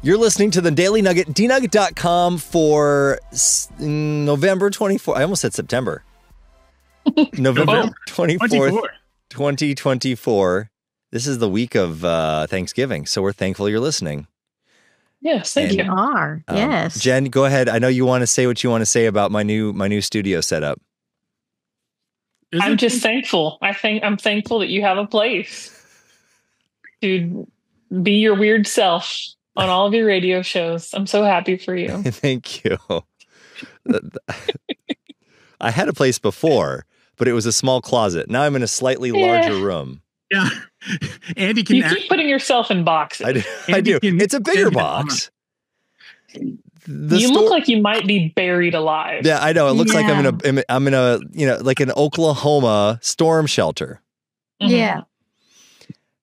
You're listening to the Daily Nugget, dnugget.com for November 24th. I almost said September. November 24th, 2024. This is the week of Thanksgiving, so we're thankful you're listening. Yes, thank you. You are, yes. Jen, go ahead. I know you want to say what you want to say about my new studio setup. I'm just thankful. I'm thankful that you have a place to be your weird self on all of your radio shows. I'm so happy for you. Thank you. I had a place before, but it was a small closet. Now I'm in a slightly larger room. Yeah. Andy can keep putting yourself in boxes. I do. It's a bigger box. You look like you might be buried alive. Yeah, I know. It looks like I'm in a like an Oklahoma storm shelter. Yeah.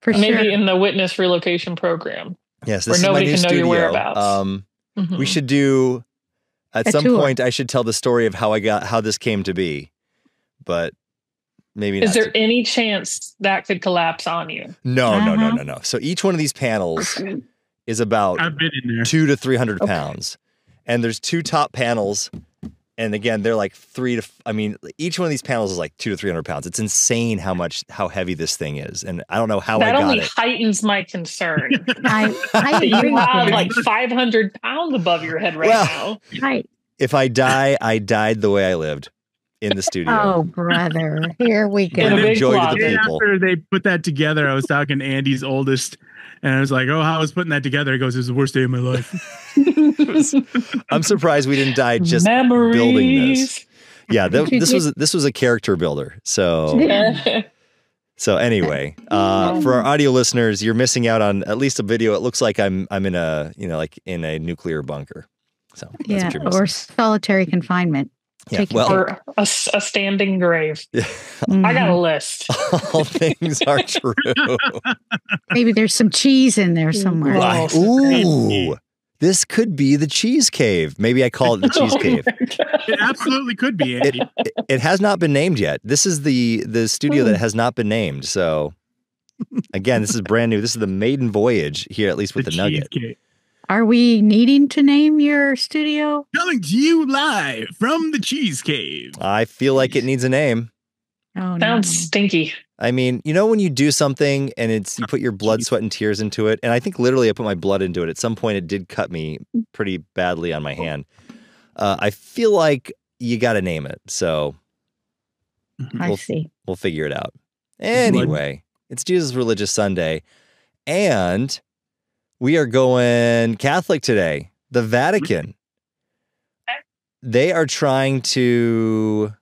For Maybe in the witness relocation program. Yes, this where nobody is my new can know studio. your whereabouts. We should do at some point. I should tell the story of how this came to be, but maybe not. Is there any chance that could collapse on you? No. So each one of these panels is about 200 to 300 pounds, and there's two top panels. And again, they're like each one of these panels is like 200 to 300 pounds. It's insane how heavy this thing is. And I don't know how I got it. That only heightens my concern. I you have like 500 pounds above your head now. Right. If I die, I died the way I lived in the studio. Oh, brother. Here we go. Bring joy to the people. After they put that together, I was talking to Andy's oldest, and I was like, "Oh, how I was putting that together?" He goes, "It was the worst day of my life." I'm surprised we didn't die just building this. Yeah, this was a character builder. So anyway, for our audio listeners, you're missing out on at least a video. It looks like I'm in a like in a nuclear bunker. So that's what you're missing. Or solitary confinement. Yeah, or a standing grave. I got a list. All things are true. Maybe there's some cheese in there somewhere. Ooh, this could be the cheese cave. Maybe I call it the cheese cave. It absolutely could be, Andy. It has not been named yet. This is the studio that has not been named. So again, this is brand new. This is the maiden voyage here, at least with the Nugget. Cave. Are we needing to name your studio? Coming to you live from the Cheese Cave. I feel like it needs a name. Oh, sounds stinky. I mean, when you do something and you put your blood, sweat, and tears into it, and I think literally I put my blood into it. At some point, it did cut me pretty badly on my hand. I feel like you got to name it. So we'll figure it out. Anyway, it's Jesus Religious Sunday, and we are going Catholic today. The Vatican. They are trying to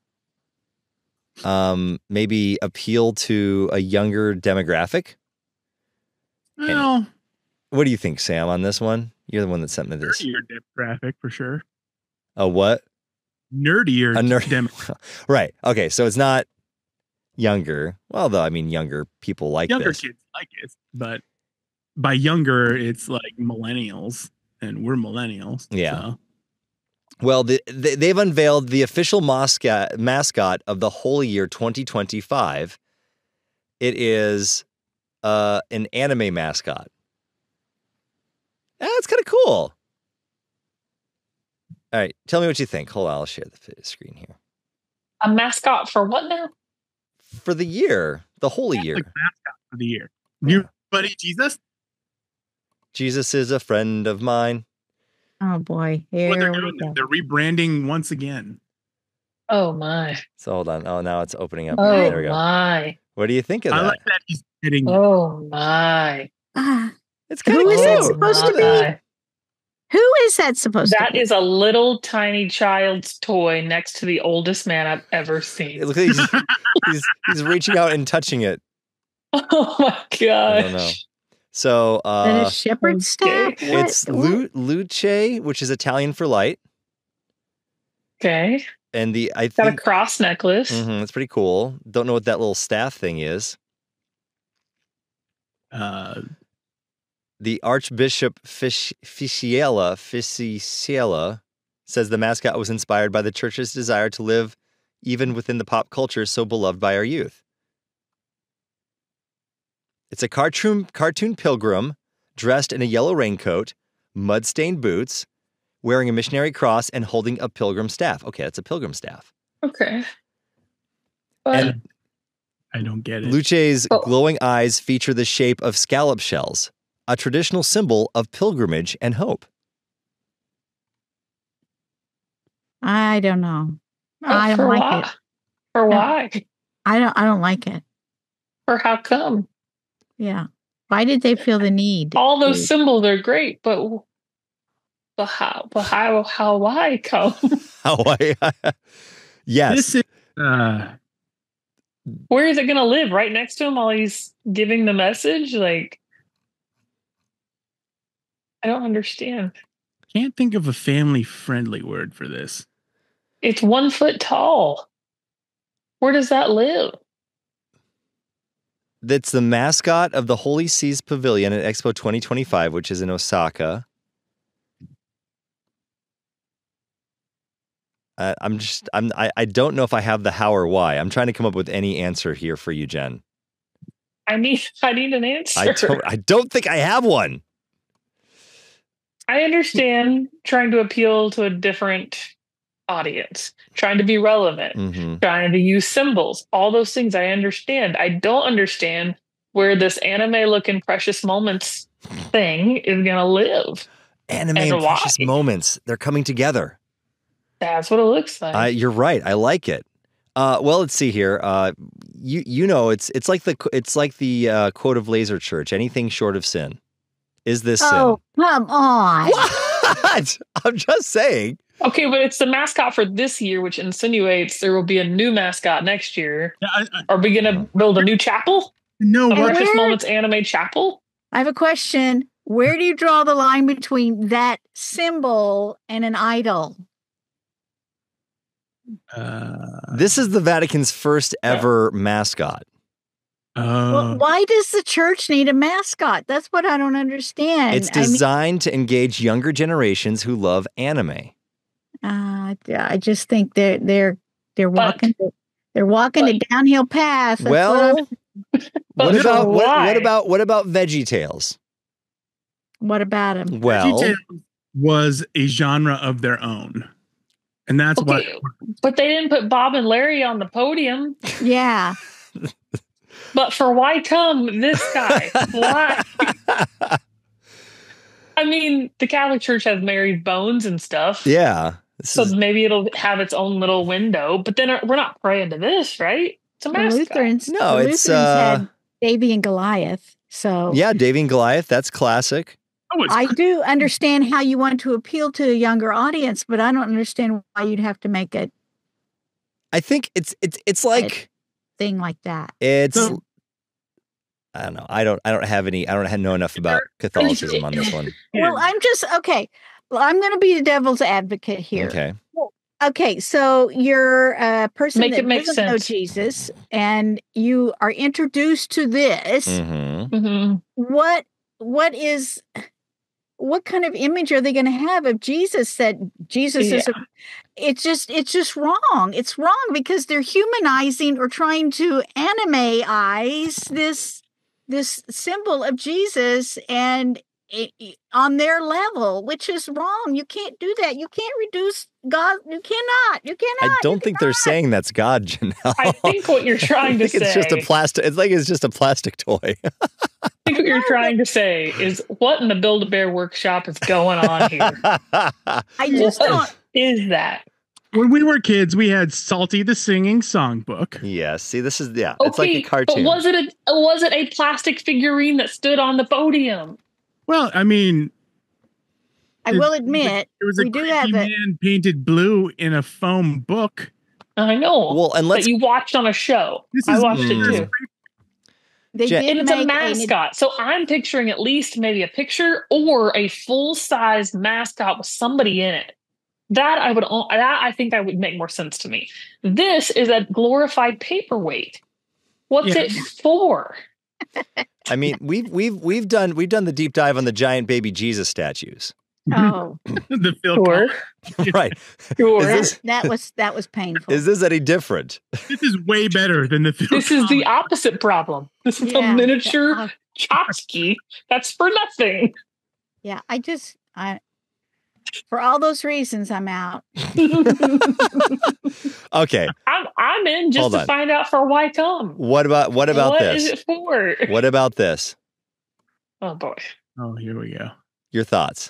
maybe appeal to a younger demographic. Well, what do you think, Sam, on this one? You're the one that sent me this. Nerdier demographic for sure. A what? Nerdier demographic. Right. Okay. So it's not younger. Well, though, I mean, younger people like younger this. Kids like it, but by younger, it's like millennials, and we're millennials. Yeah. So. Well, they've unveiled the official mascot of the Holy Year 2025. It is an anime mascot. It's kind of cool. All right, tell me what you think. Hold on, I'll share the screen here. A mascot for what now? For the year, the Holy Year. Like mascot for the year. New buddy Jesus. Jesus is a friend of mine. Oh boy, here they're we doing, go. They're rebranding once again. Oh my! So hold on. Oh, now it's opening up. Oh there we go. My! What do you think of that? I like that he's hitting. Oh my! It's kind of Who is that cute. supposed to be? Who is that supposed to be? That is a little tiny child's toy next to the oldest man I've ever seen. Look, he's reaching out and touching it. Oh my gosh! I don't know. So that is shepherd's staff? It's luce, which is Italian for light. Okay. And got a cross necklace. It's pretty cool. Don't know what that little staff thing is. The Archbishop Ficciella says the mascot was inspired by the church's desire to live even within the pop culture so beloved by our youth. It's a cartoon pilgrim dressed in a yellow raincoat, mud-stained boots, wearing a missionary cross, and holding a pilgrim staff. Okay, that's a pilgrim staff. Okay. But And I don't get it. Luce's glowing eyes feature the shape of scallop shells, a traditional symbol of pilgrimage and hope. I don't know. I don't like it. For why? I don't like it. Or how come? Yeah. Why did they feel the need? All those symbols are great, but how? But how? Why come? Yes. This is, where is it going to live? Right next to him while he's giving the message? Like, I don't understand. Can't think of a family-friendly word for this. It's 1 foot tall. Where does that live? That's the mascot of the Holy Seas Pavilion at Expo 2025, which is in Osaka. I don't know if I have the how or why. I'm trying to come up with any answer here for you, Jen. I need an answer. I don't think I have one. I understand trying to appeal to a different audience, trying to be relevant, trying to use symbols, all those things I understand. I don't understand where this anime-looking Precious Moments thing is going to live. Anime and Precious Moments, they're coming together. That's what it looks like. You're right. I like it. Well, let's see here. You know, it's like the quote of Laser Church: anything short of sin is this sin. Oh, come on! What? I'm just saying. Okay, but it's the mascot for this year, which insinuates there will be a new mascot next year. Yeah, are we going to build a new chapel? No, Precious Moments anime chapel? I have a question. Where do you draw the line between that symbol and an idol? This is the Vatican's first ever mascot. Well, why does the church need a mascot? That's what I don't understand. It's designed to engage younger generations who love anime. I just think they're walking a downhill path. Well, what about VeggieTales? What about them? Well, VeggieTales was a genre of their own. And that's what. But they didn't put Bob and Larry on the podium. Yeah. But for why come this guy? Why? I mean, the Catholic Church has Mary's bones and stuff. Yeah. Maybe it'll have its own little window. But then we're not praying to this, right? It's a mascot. Lutherans had Davy and Goliath. So yeah, Davy and Goliath. That's classic. I do understand how you want to appeal to a younger audience, but I don't understand why you'd have to make it. I think it's like a thing like that. I don't know. I don't know enough about Catholicism on this one. Well, I'm going to be the devil's advocate here. Okay. Okay, so you're a person that doesn't know sense. Jesus, and you are introduced to this. What kind of image are they going to have of Jesus? That Jesus is it's just wrong. It's wrong because they're humanizing or trying to anime-ize this symbol of Jesus and on their level, which is wrong. You can't do that. You can't reduce God. You cannot. I don't think they're saying that's God, Janelle. I think what you're trying to say. It's just a plastic. It's just a plastic toy. I think what you're trying to say is what in the Build-A-Bear workshop is going on here. I just don't. Is that? When we were kids, we had Salty the Singing Songbook. Yes. See, this is it's like a cartoon. But was it a plastic figurine that stood on the podium? Well, I mean, I will admit there was a creepy man painted blue in a foam book. I know. Well, and that you watched on a show. I watched it too. It's a mascot. So I'm picturing at least maybe a picture or a full-size mascot with somebody in it. That I think that would make more sense to me. This is a glorified paperweight. What's it for? I mean, we've done the deep dive on the giant baby Jesus statues. Oh, the Phil right. Sure. That was painful. Is this any different? This is way better than the Phil. This is the opposite problem. This is a miniature tchotchke that's for nothing. Yeah, I For all those reasons, I'm out. Okay. I'm in just to find out for why come. What about what this? What is it for? What about this? Oh boy. Oh, here we go. Your thoughts?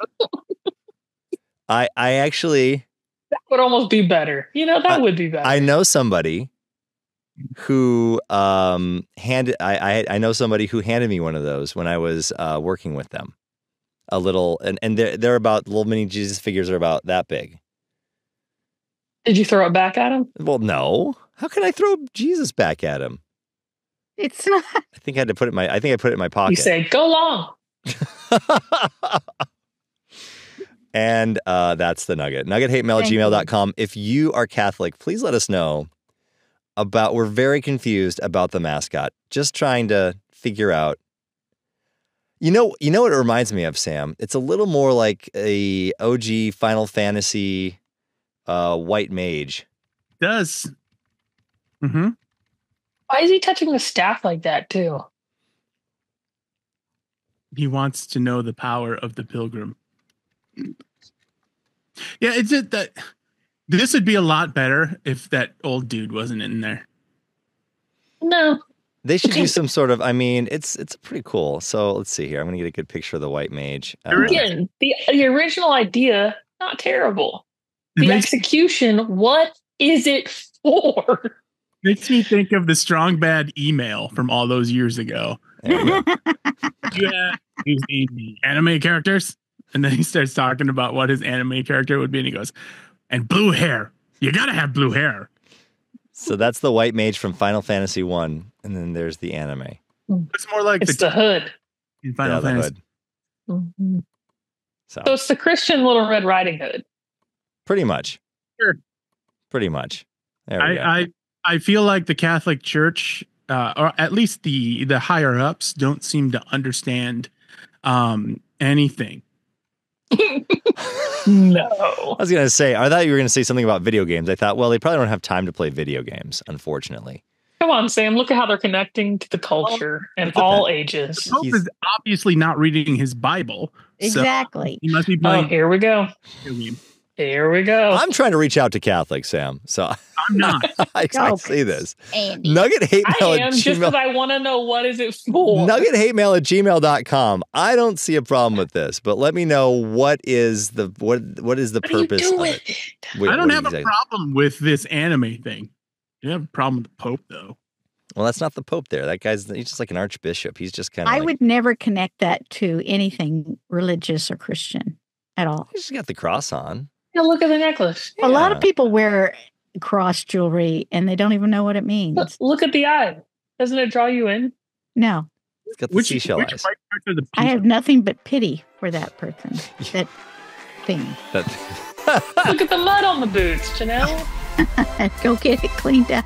I actually that would almost be better. That would be better. I know somebody who I know somebody who handed me one of those when I was working with them. A little, and they're about, little mini Jesus figures are about that big. Did you throw it back at him? Well, no. How can I throw Jesus back at him? It's not. I think I put it in my pocket. You say, go long. And that's the Nugget. NuggetHateMail@gmail.com. If you are Catholic, please let us know we're very confused about the mascot. Just trying to figure out. You know what it reminds me of, Sam? It's a little more like a OG Final Fantasy white mage. It does. Mm-hmm. Why is he touching the staff like that, too? He wants to know the power of the pilgrim. Yeah, it's just that this would be a lot better if that old dude wasn't in there. No. They should do some sort of, it's pretty cool. So let's see here. I'm going to get a good picture of the white mage. Again, the original idea, not terrible. The execution, what is it for? Makes me think of the Strong Bad email from all those years ago. Yeah, the anime characters. And then he starts talking about what his anime character would be. And he goes, and blue hair. You got to have blue hair. So that's the white mage from Final Fantasy 1. And then there's the anime. It's more like the hood. In Final Fantasy. The hood. Mm-hmm. So it's the Christian Little Red Riding Hood. Pretty much. Sure. Pretty much. There we go. I feel like the Catholic Church, or at least the higher ups, don't seem to understand anything. No. I was going to say, I thought you were going to say something about video games. I thought, well, they probably don't have time to play video games, unfortunately. Come on, Sam. Look at how they're connecting to the culture and all ages. The Pope is obviously not reading his Bible. Exactly. So he must be playing. Oh, here we go. Here we go. I'm trying to reach out to Catholics, Sam. So I'm not. I see this. Andy. Nugget hate mail I am just because I want to know what is it for. NuggetHateMail@gmail.com. I don't see a problem with this, but let me know what is the purpose of it. I don't have a problem with this anime thing. You have a problem with the Pope, though. Well, that's not the Pope there. He's just like an archbishop. He's just kind of. I would never connect that to anything religious or Christian at all. He's just got the cross on. Yeah, look at the necklace. Yeah. A lot of people wear cross jewelry and they don't even know what it means. Look at the eye. Doesn't it draw you in? No. It's got the seashell eyes. I have nothing but pity for that person. That thing. Look at the mud on the boots, Janelle. Go get it cleaned up.